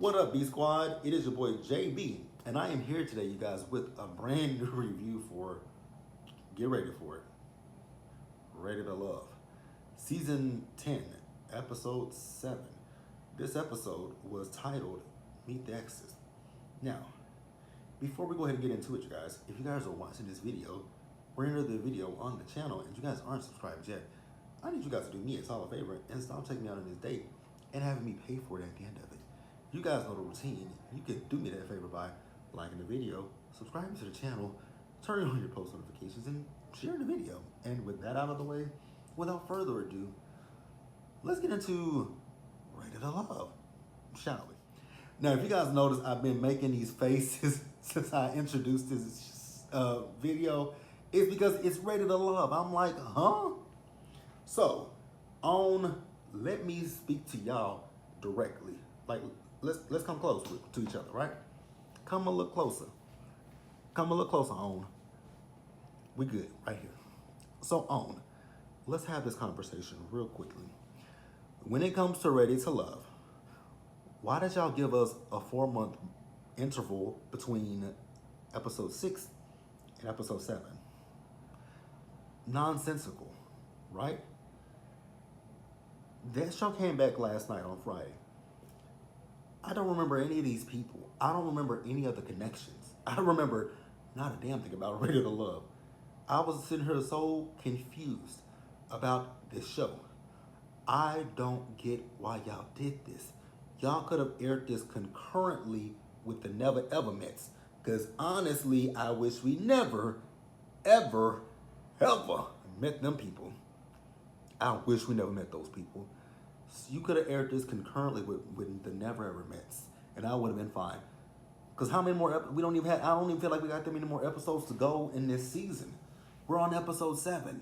What up, B Squad? It is your boy JB, and I am here today, you guys, with a brand new review for Get Ready for It. Ready to Love. Season 10, Episode 7. This episode was titled Meet the Exes. Now, before we go ahead and get into it, you guys, if you guys are watching this video, we're into the video on the channel, and you guys aren't subscribed yet, I need you guys to do me a solid favor and stop taking me out on this date and having me pay for it at the end of it. You guys know the routine. You can do me that favor by liking the video, subscribing to the channel, turning on your post notifications, and sharing the video. And with that out of the way, without further ado, let's get into Ready to Love, shall we? Now, if you guys notice, I've been making these faces since I introduced this video. It's because it's Ready to Love. I'm like, huh? So, let me speak to y'all directly. Like, let's come close to each other, right? Come a little closer. Come a little closer, On. We good, right here. So, On, let's have this conversation real quickly. When it comes to Ready to Love, why did y'all give us a 4-month interval between episode 6 and episode 7? Nonsensical, right? That show came back last night on Friday. I don't remember any of these people. I don't remember any of the connections. I don't remember not a damn thing about Ready to Love. I was sitting here so confused about this show. I don't get why y'all did this. Y'all could have aired this concurrently with the Never Ever Mets. Because honestly, I wish we never, ever, ever met them people. I wish we never met those people. You could have aired this concurrently with the Never Ever Mets, and I would have been fine. Because how many more, we don't even have, I don't even feel like we got that many more episodes to go in this season. We're on episode 7.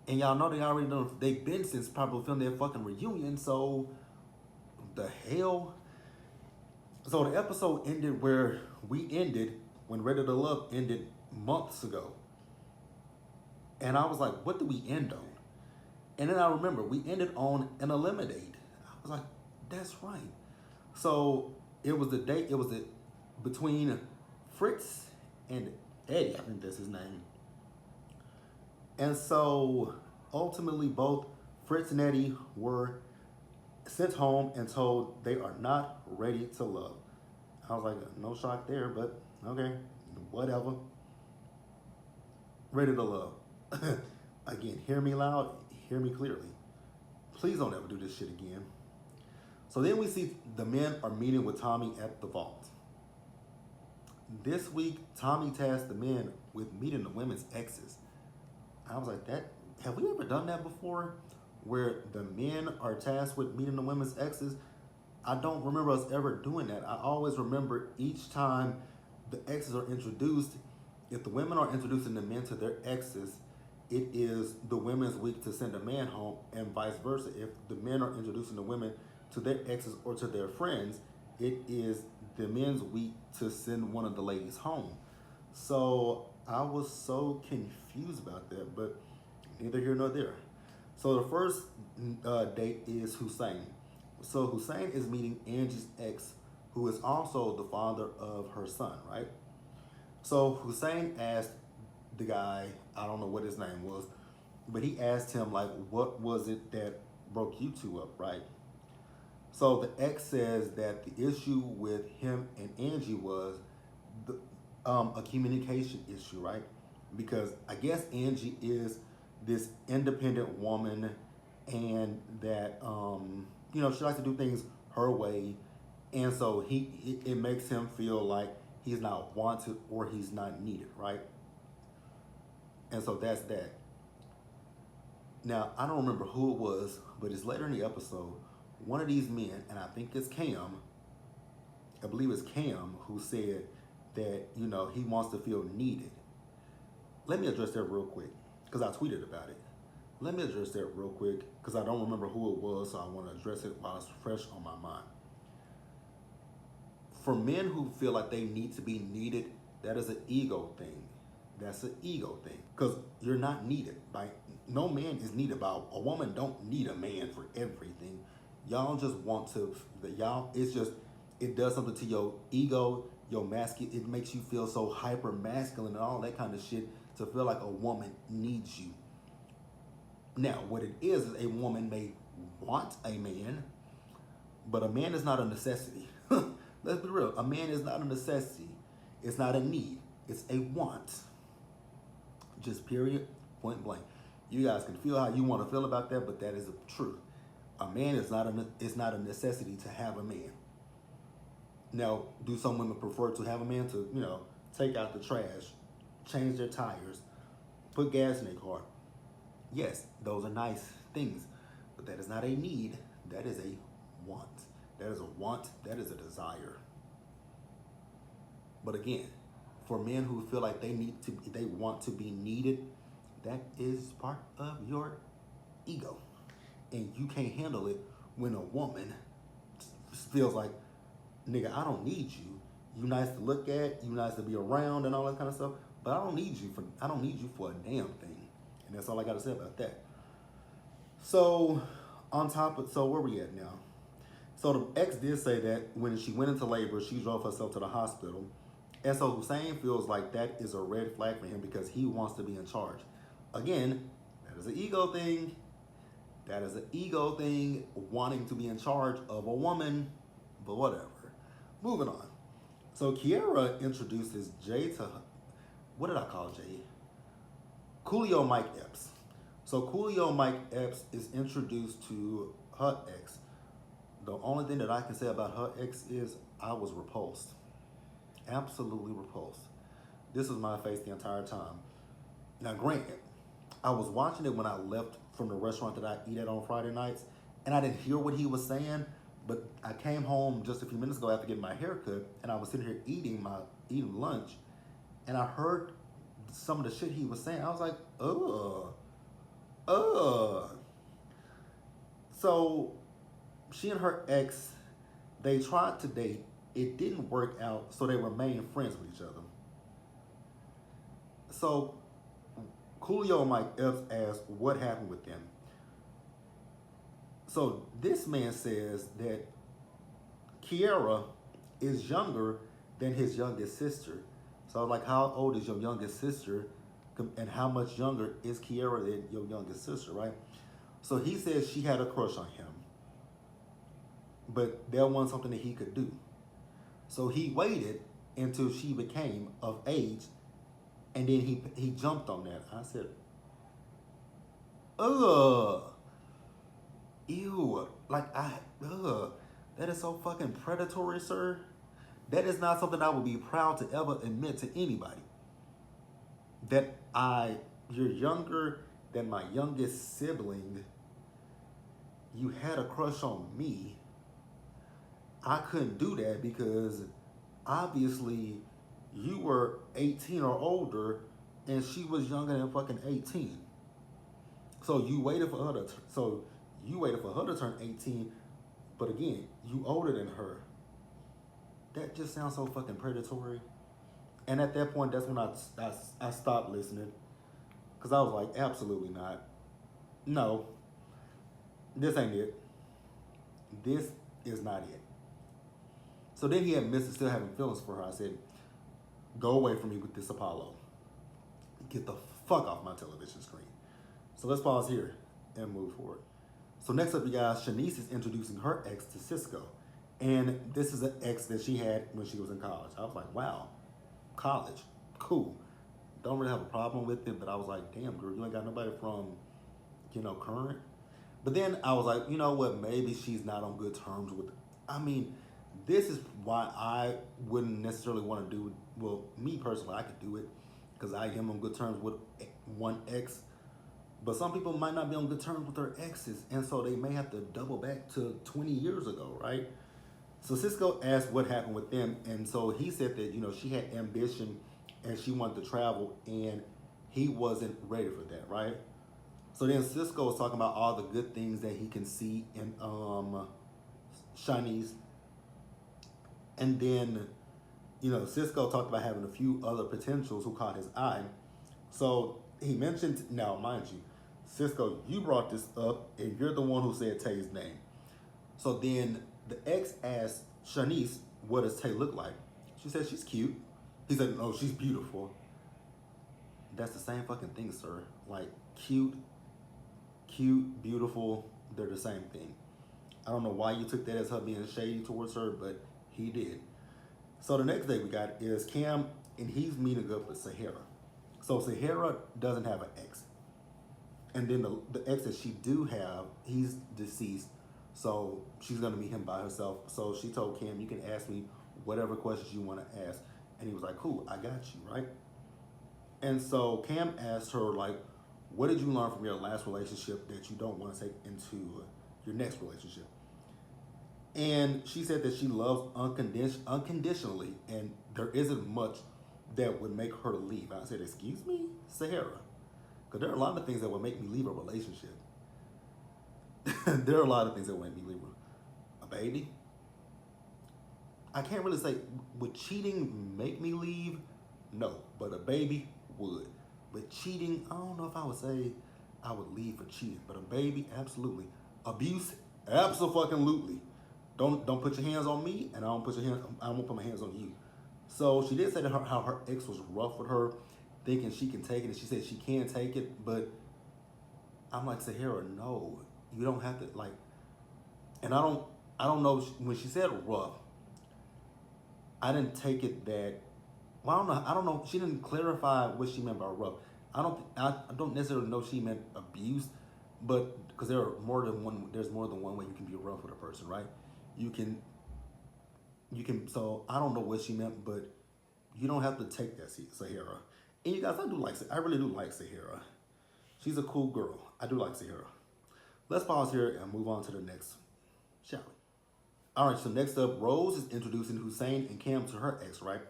And y'all know they already know, they've been since probably filmed their fucking reunion, so the hell? So the episode ended where we ended when Ready to Love ended months ago. And I was like, what did we end on? And then I remember we ended on an eliminate. I was like, that's right. So it was the date, between Fritz and Eddie, I think that's his name. And so ultimately both Fritz and Eddie were sent home and told they are not ready to love. I was like, no shock there, but okay, whatever. Ready to love. Again, hear me loud, hear me clearly. Please don't ever do this shit again. So then we see the men are meeting with Tommy at the vault. This week, Tommy tasked the men with meeting the women's exes. I was like, have we ever done that before? Where the men are tasked with meeting the women's exes? I don't remember us ever doing that. I always remember each time the exes are introduced, if the women are introducing the men to their exes, it is the women's week to send a man home, and vice versa. If the men are introducing the women to their exes or to their friends, it is the men's week to send one of the ladies home. So I was so confused about that, but neither here nor there. So the first date is Hussein. So Hussein is meeting Angie's ex, who is also the father of her son, right? So Hussein asked the guy, I don't know what his name was, but he asked him, like, what was it that broke you two up, right? So the ex says that the issue with him and Angie was a communication issue, right? Because I guess Angie is this independent woman, and that, she likes to do things her way. And so it makes him feel like he's not wanted or he's not needed, right? And so that's that. Now, I don't remember who it was, but it's later in the episode, one of these men, and I think it's Cam, I believe it's Cam, who said that, he wants to feel needed. Let me address that real quick, because I tweeted about it. Let me address that real quick, because I don't remember who it was, so I want to address it while it's fresh on my mind. For men who feel like they need to be needed, that is an ego thing. That's an ego thing, because you're not needed. No man is needed. A woman don't need a man for everything. Y'all just want to, y'all, it's just, it does something to your ego, your masculine, it makes you feel so hyper masculine and all that kind of shit to feel like a woman needs you. Now, what it is a woman may want a man, but a man is not a necessity. Let's be real. A man is not a necessity. It's not a need. It's a want. Just period, point blank. You guys can feel how you want to feel about that, but that is the truth. A man is not a necessity to have a man. Now, do some women prefer to have a man to, take out the trash, change their tires, put gas in their car? Yes, those are nice things, but that is not a need. That is a want. That is a want. That is a desire. But again, for men who feel like they want to be needed, that is part of your ego, and you can't handle it when a woman feels like, nigga, I don't need you. You nice to look at, you nice to be around, and all that kind of stuff. But I don't need you for a damn thing. And that's all I got to say about that. So, where we at now? So the ex did say that when she went into labor, she drove herself to the hospital. And so Hussein feels like that is a red flag for him because he wants to be in charge. Again, that is an ego thing. That is an ego thing, wanting to be in charge of a woman, but whatever. Moving on. So Kiara introduces Jay to, what did I call Jay? Coolio Mike Epps. So Coolio Mike Epps is introduced to her ex. The only thing that I can say about her ex is I was repulsed. Absolutely repulsed. This was my face the entire time. Now granted, I was watching it when I left from the restaurant that I eat at on Friday nights, and I didn't hear what he was saying, but I came home just a few minutes ago after getting my hair cut, and I was sitting here eating lunch, and I heard some of the shit he was saying. I was like, So she and her ex, they tried to date. It didn't work out, so they remained friends with each other. So Coolio Mike Epps asked what happened with them. So this man says that Kiara is younger than his youngest sister. So I was like, how old is your youngest sister? And how much younger is Kiara than your youngest sister, right? So he says she had a crush on him, but there wasn't something that he could do. So he waited until she became of age, and then he jumped on that. I said, ew, that is so fucking predatory, sir. That is not something I would be proud to ever admit to anybody. That you're younger than my youngest sibling. You had a crush on me. I couldn't do that because obviously you were 18 or older and she was younger than fucking 18. So you waited for her to turn 18, but again, you older than her. That just sounds so fucking predatory. And at that point, that's when I stopped listening. Because I was like, absolutely not. No. This ain't it. This is not it. So then he admits to still having feelings for her. I said, go away from me with this Apollo. Get the fuck off my television screen. So let's pause here and move forward. So next up, you guys, Shanice is introducing her ex to Cisco. And this is an ex that she had when she was in college. I was like, wow, college, cool. Don't really have a problem with it, but I was like, damn, girl, you ain't got nobody from, current. But then I was like, you know what, maybe she's not on good terms with, this is why I wouldn't necessarily want to do it. Well, me personally, I could do it because I am on good terms with one ex. But some people might not be on good terms with their exes, and so they may have to double back to 20 years ago, right? So Cisco asked what happened with them, and so he said that, she had ambition and she wanted to travel, and he wasn't ready for that, right? So then Cisco was talking about all the good things that he can see in Shanice. And then, Cisco talked about having a few other potentials who caught his eye. So he mentioned, now mind you, Cisco, you brought this up, and you're the one who said Tay's name. So then the ex asked Shanice, what does Tay look like? She said, she's cute. He said, no, she's beautiful. That's the same fucking thing, sir. Like, cute, beautiful, they're the same thing. I don't know why you took that as her being shady towards her, but he did. So the next day we got is Cam, and he's meeting up with Sahara. So Sahara doesn't have an ex. And then the ex that she do have, he's deceased. So she's gonna meet him by herself. So she told Cam, you can ask me whatever questions you want to ask. And he was like, cool, I got you, right? And so Cam asked her, like, what did you learn from your last relationship that you don't want to take into your next relationship? And she said that she loves unconditionally, and there isn't much that would make her leave. I said, excuse me, Sahara? Because there are a lot of things that would make me leave a relationship. There are a lot of things that would make me leave a baby. I can't really say, would cheating make me leave? No, but a baby would. But cheating, I don't know if I would say I would leave for cheating, but a baby, absolutely. Abuse, absolutely. Don't put your hands on me, and I won't put my hands on you. So she did say that how her ex was rough with her, thinking she can take it, and she said she can take it, but I'm like, Sahara, no, you don't have to, like, and I don't know, when she said rough, I didn't take it that, well, I don't know, she didn't clarify what she meant by rough. I don't necessarily know she meant abuse, but because there's more than one way you can be rough with a person, right? You can, so I don't know what she meant, but you don't have to take that, Sahara. And you guys, I really do like Sahara. She's a cool girl. I do like Sahara. Let's pause here and move on to the next, shall we? All right, so next up, Rose is introducing Hussein and Cam to her ex, right?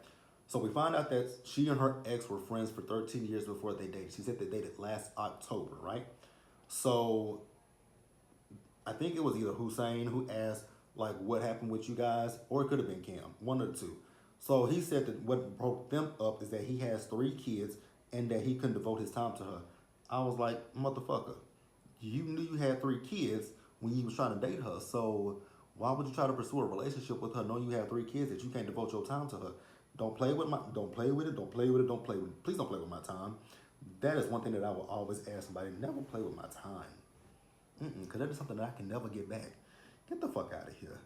So we find out that she and her ex were friends for 13 years before they dated. She said they dated last October, right? So I think it was either Hussein who asked, like, what happened with you guys, or it could have been Cam, one of the two. So he said that what broke them up is that he has 3 kids and that he couldn't devote his time to her. I was like, motherfucker, you knew you had 3 kids when you was trying to date her. So why would you try to pursue a relationship with her knowing you have 3 kids that you can't devote your time to her? Don't play with it, don't play with it, please don't play with my time. That is one thing that I will always ask somebody, never play with my time. Because that is something that I can never get back. Get the fuck out of here.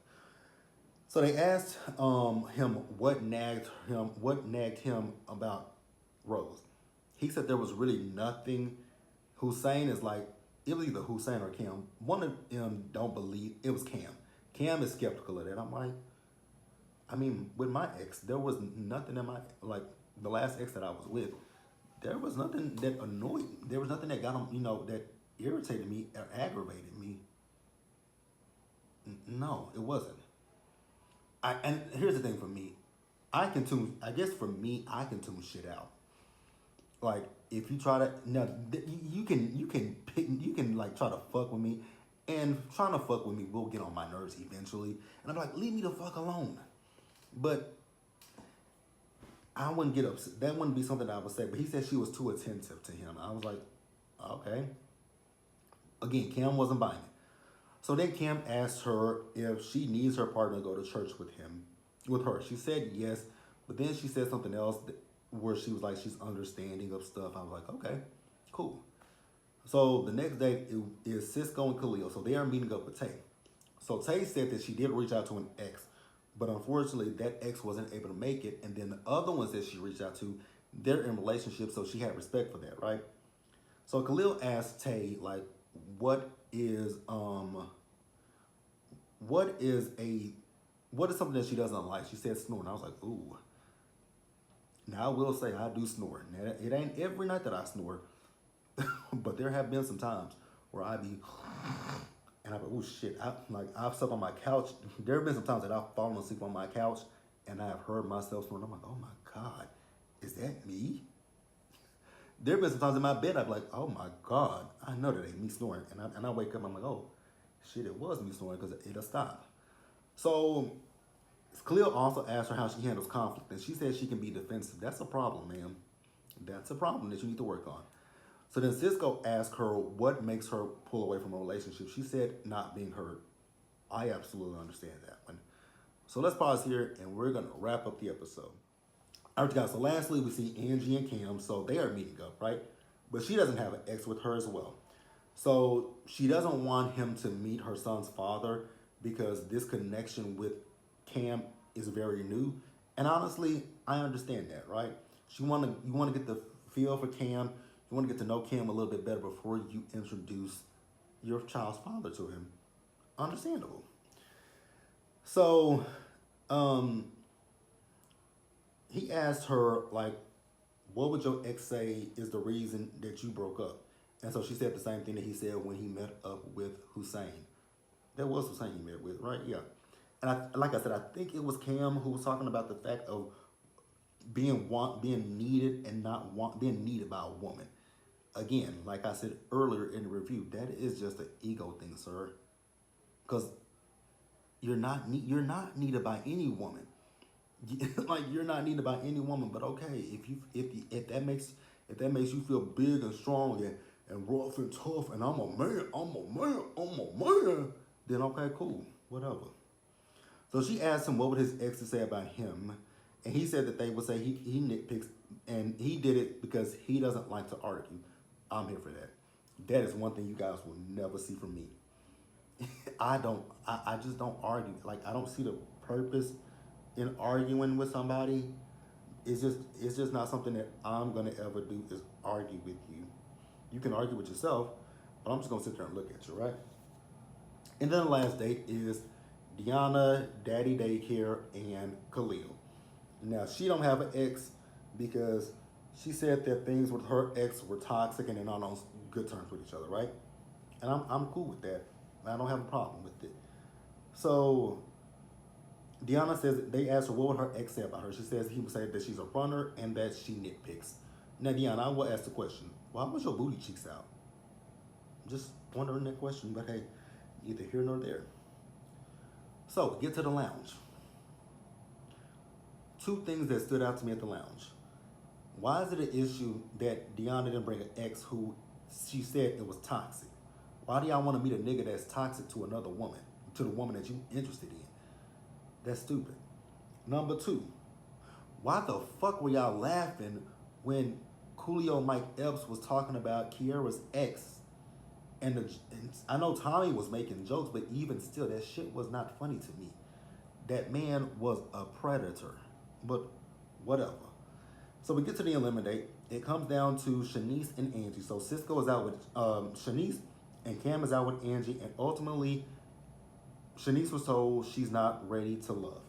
So they asked him what nagged him about Rose. He said there was really nothing. Hussein is like, it was either Hussein or Cam. One of them don't believe, it was Cam. Cam is skeptical of that. I'm like, I mean, with my ex, there was nothing in like, the last ex that I was with, there was nothing that annoyed me. There was nothing that got him, that irritated me or aggravated me. No, it wasn't. And here's the thing for me. I can tune shit out. Like, if you try to, now, you can like try to fuck with me, and trying to fuck with me will get on my nerves eventually. And I'm like, leave me the fuck alone. But I wouldn't get upset. That wouldn't be something I would say. But he said she was too attentive to him. I was like, okay. Again, Cam wasn't buying it. So then Cam asked her if she needs her partner to go to church with her. She said yes, but then she said something else where she was like, she's understanding of stuff. I was like, okay, cool. So the next day is Cisco and Khalil. So they are meeting up with Tay. So Tay said that she did reach out to an ex, but unfortunately that ex wasn't able to make it. And then the other ones that she reached out to, they're in relationships, so she had respect for that, right? So Khalil asked Tay, like, what is something that she doesn't like? She said snoring. I was like, ooh. Now I will say I do snore. Now, it ain't every night that I snore, but there have been some times where I be, and I'm like, oh shit. I've slept on my couch. There have been some times that I've fallen asleep on my couch and I have heard myself snoring. I'm like, oh my God, is that me? There have been some times in my bed I'd be like, oh my God, I know that ain't me snoring. And I wake up, I'm like, oh shit, it was me snoring because it'll stop. So Khalil also asked her how she handles conflict, and she said she can be defensive. That's a problem, ma'am. That's a problem that you need to work on. So then Cisco asked her what makes her pull away from a relationship. She said not being heard. I absolutely understand that one. So let's pause here and we're gonna wrap up the episode. All right, guys. So lastly, we see Angie and Cam. So they are meeting up, right? But she doesn't have an ex with her as well. So she doesn't want him to meet her son's father because this connection with Cam is very new. And honestly, I understand that, right? You want to get the feel for Cam. You want to get to know Cam a little bit better before you introduce your child's father to him. Understandable. So, um, he asked her like, what would your ex say is the reason that you broke up? And so she said the same thing that he said when he met up with Hussein. That was Hussein he met with, right? Yeah. And like I said, I think it was Cam who was talking about the fact of being needed and not being needed by a woman. Again, like I said earlier in the review, that is just an ego thing, sir. Because you're not needed by any woman. Like you're not needed by any woman. But okay, if that makes you feel big and strong and rough and tough, and I'm a man, then okay, cool, whatever. So she asked him what would his exes say about him, and he said that they would say he nitpicks, and he did it because he doesn't like to argue. I'm here for that. That is one thing you guys will never see from me. I just don't argue. Like I don't see the purpose in arguing with somebody. It's just not something that I'm gonna ever do is argue with you. You can argue with yourself, but I'm just gonna sit there and look at you, right? And then the last date is Deanna, Daddy Daycare, and Khalil. Now she don't have an ex because she said that things with her ex were toxic and they're not on good terms with each other, right? And I'm cool with that. I don't have a problem with it. So Deanna says they asked her what would her ex say about her. She says he would say that she's a runner and that she nitpicks. Now Deanna, I will ask the question: why was your booty cheeks out? Just wondering that question, but hey, neither here nor there. So get to the lounge. Two things that stood out to me at the lounge. Why is it an issue that Deanna didn't bring an ex who she said it was toxic? Why do y'all want to meet a nigga that's toxic to another woman, to the woman that you interested in? That's stupid. Number two, why the fuck were y'all laughing when Coolio Mike Epps was talking about Kiera's ex? And I know Tommy was making jokes, but even still, that shit was not funny to me. That man was a predator. But whatever. So we get to the eliminate. It comes down to Shanice and Angie. So Cisco is out with Shanice, and Cam is out with Angie. And ultimately, Shanice was told she's not ready to love.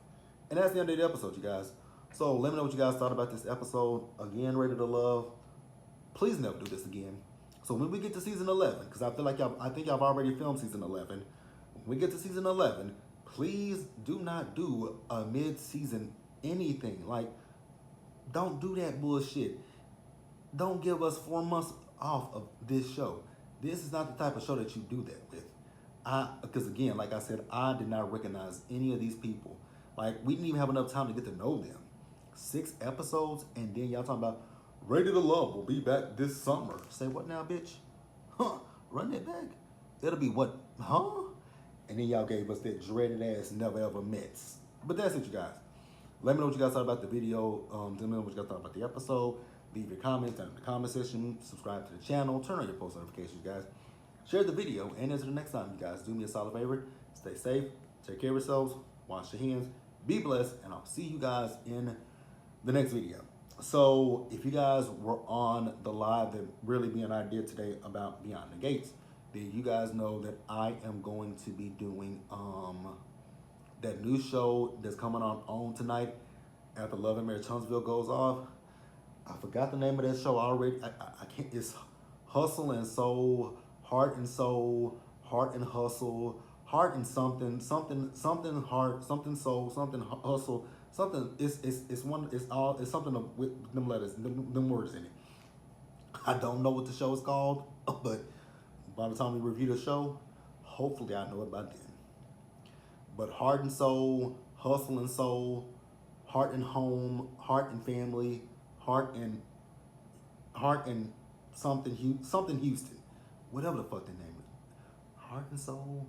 And that's the end of the episode, you guys. So let me know what you guys thought about this episode. Again, Ready to Love. Please never do this again. So when we get to season 11, because I feel like I think y'all already filmed season 11. When we get to season 11, please do not do a mid-season anything. Like, don't do that bullshit. Don't give us 4 months off of this show. This is not the type of show that you do that with. Because again, like I said, I did not recognize any of these people. Like, we didn't even have enough time to get to know them. 6 episodes, and then y'all talking about Ready to Love will be back this summer. Say what now, bitch? Huh? Run that back. It'll be what? Huh? And then y'all gave us that dreaded ass never ever mets. But that's it, you guys. Let me know what you guys thought about the video. Let me know what you guys thought about the episode. Leave your comments down in the comment section. Subscribe to the channel. Turn on your post notifications, guys. Share the video. And until the next time, you guys, do me a solid favor. Stay safe. Take care of yourselves. Wash your hands. Be blessed. And I'll see you guys in the next video. So if you guys were on the live that really me and I did today about Beyond the Gates, then you guys know that I am going to be doing that new show that's coming on tonight after Love and Marriage Huntsville goes off. I forgot the name of that show already. I can't. It's Hustle and Soul, Heart and Soul, Heart and Hustle, Heart and something heart, something soul, something hustle, something. It's something with them letters, them words in it. I don't know what the show is called, but by the time we review the show, hopefully I know it by then. But Heart and Soul, Hustle and Soul, Heart and Home, Heart and Family, Heart and something Houston, whatever the fuck the name is. Heart and Soul,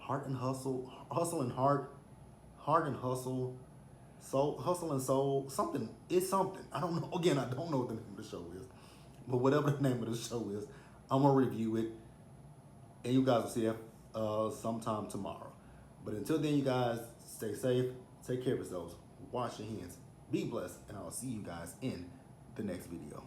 Heart and Hustle, Hustle and Heart, Heart and Hustle, Soul, Hustle and Soul, something. It's something. I don't know. Again, I don't know what the name of the show is, but whatever the name of the show is, I'm gonna review it, and you guys will see it sometime tomorrow. But until then, you guys stay safe, take care of yourselves, wash your hands, be blessed, and I'll see you guys in the next video.